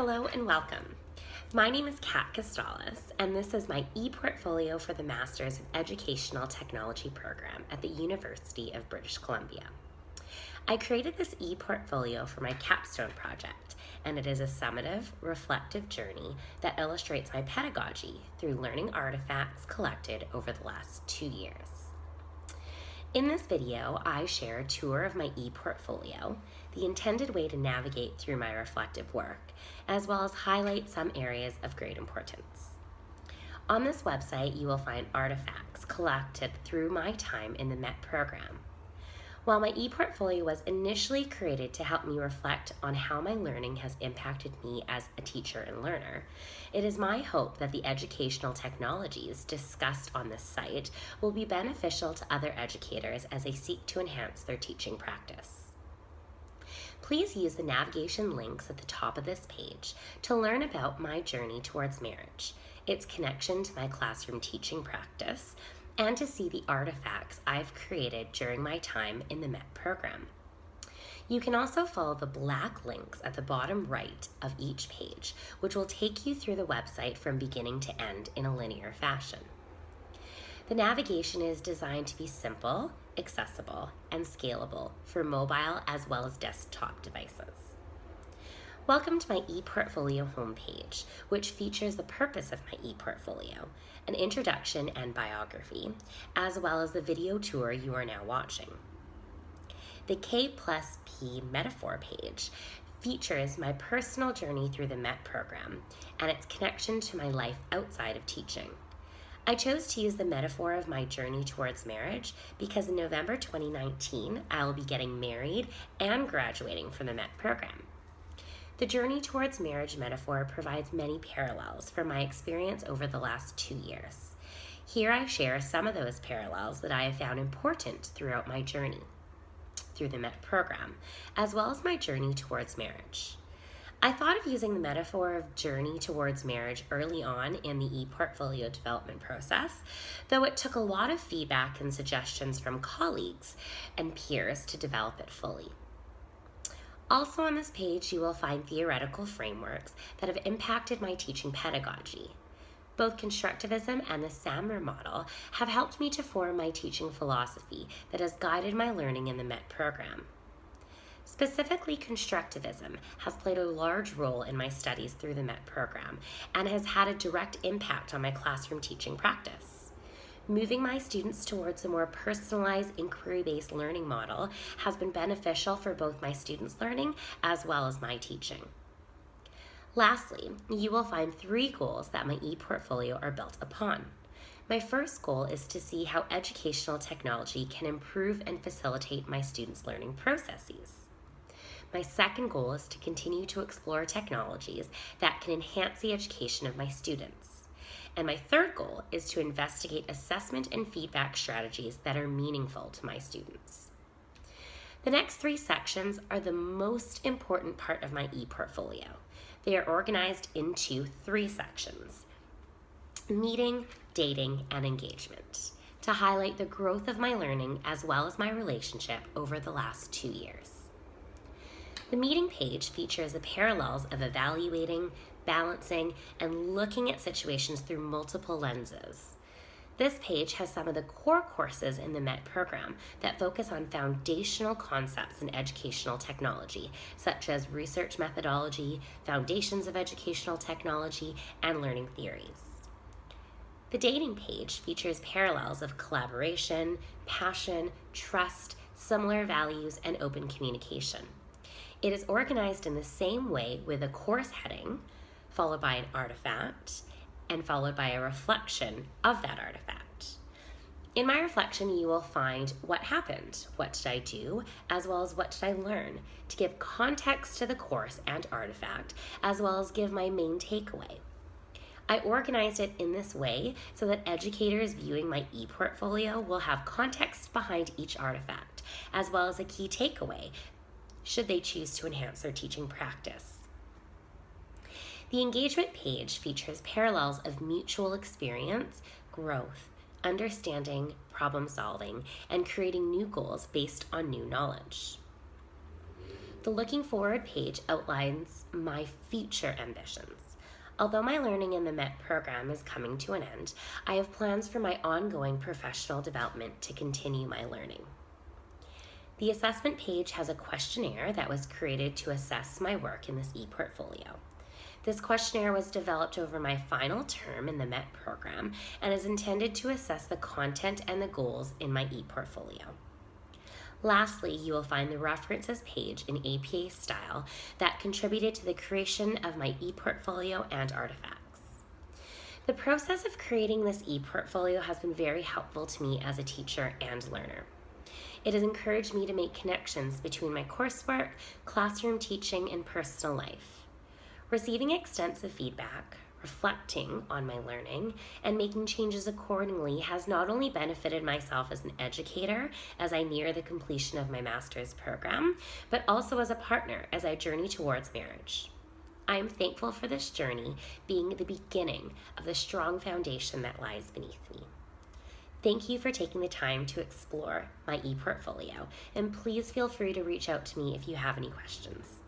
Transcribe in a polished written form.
Hello and welcome. My name is Kat Costales, and this is my ePortfolio for the Masters in Educational Technology program at the University of British Columbia. I created this ePortfolio for my capstone project, and it is a summative, reflective journey that illustrates my pedagogy through learning artifacts collected over the last 2 years. In this video, I share a tour of my ePortfolio, the intended way to navigate through my reflective work, as well as highlight some areas of great importance. On this website, you will find artifacts collected through my time in the MET program. While my ePortfolio was initially created to help me reflect on how my learning has impacted me as a teacher and learner, it is my hope that the educational technologies discussed on this site will be beneficial to other educators as they seek to enhance their teaching practice. Please use the navigation links at the top of this page to learn about my journey towards marriage, its connection to my classroom teaching practice, and to see the artifacts I've created during my time in the MET program. You can also follow the black links at the bottom right of each page, which will take you through the website from beginning to end in a linear fashion. The navigation is designed to be simple, accessible, and scalable for mobile as well as desktop devices. Welcome to my ePortfolio homepage, which features the purpose of my ePortfolio, an introduction and biography, as well as the video tour you are now watching. The K+P metaphor page features my personal journey through the MET program and its connection to my life outside of teaching. I chose to use the metaphor of my journey towards marriage because in November 2019, I will be getting married and graduating from the MET program. The journey towards marriage metaphor provides many parallels from my experience over the last 2 years. Here I share some of those parallels that I have found important throughout my journey through the MET program, as well as my journey towards marriage. I thought of using the metaphor of journey towards marriage early on in the ePortfolio development process, though it took a lot of feedback and suggestions from colleagues and peers to develop it fully. Also on this page, you will find theoretical frameworks that have impacted my teaching pedagogy. Both constructivism and the Sammer model have helped me to form my teaching philosophy that has guided my learning in the MET program. Specifically, constructivism has played a large role in my studies through the MET program and has had a direct impact on my classroom teaching practice. Moving my students towards a more personalized, inquiry-based learning model has been beneficial for both my students' learning as well as my teaching. Lastly, you will find 3 goals that my ePortfolio are built upon. My first goal is to see how educational technology can improve and facilitate my students' learning processes. My second goal is to continue to explore technologies that can enhance the education of my students. And my third goal is to investigate assessment and feedback strategies that are meaningful to my students. The next 3 sections are the most important part of my ePortfolio. They are organized into 3 sections: meeting, dating, and engagement, to highlight the growth of my learning as well as my relationship over the last 2 years. The meeting page features the parallels of evaluating, balancing, and looking at situations through multiple lenses. This page has some of the core courses in the MET program that focus on foundational concepts in educational technology, such as research methodology, foundations of educational technology, and learning theories. The dating page features parallels of collaboration, passion, trust, similar values, and open communication. It is organized in the same way with a course heading, followed by an artifact, and followed by a reflection of that artifact. In my reflection, you will find what happened, what did I do, as well as what did I learn, to give context to the course and artifact, as well as give my main takeaway. I organized it in this way so that educators viewing my ePortfolio will have context behind each artifact, as well as a key takeaway, should they choose to enhance their teaching practice. The engagement page features parallels of mutual experience, growth, understanding, problem solving, and creating new goals based on new knowledge. The Looking Forward page outlines my future ambitions. Although my learning in the MET program is coming to an end, I have plans for my ongoing professional development to continue my learning. The assessment page has a questionnaire that was created to assess my work in this ePortfolio. This questionnaire was developed over my final term in the MET program and is intended to assess the content and the goals in my ePortfolio. Lastly, you will find the references page in APA style that contributed to the creation of my ePortfolio and artifacts. The process of creating this ePortfolio has been very helpful to me as a teacher and learner. It has encouraged me to make connections between my coursework, classroom teaching, and personal life. Receiving extensive feedback, reflecting on my learning, and making changes accordingly has not only benefited myself as an educator as I near the completion of my master's program, but also as a partner as I journey towards marriage. I am thankful for this journey being the beginning of the strong foundation that lies beneath me. Thank you for taking the time to explore my ePortfolio, and please feel free to reach out to me if you have any questions.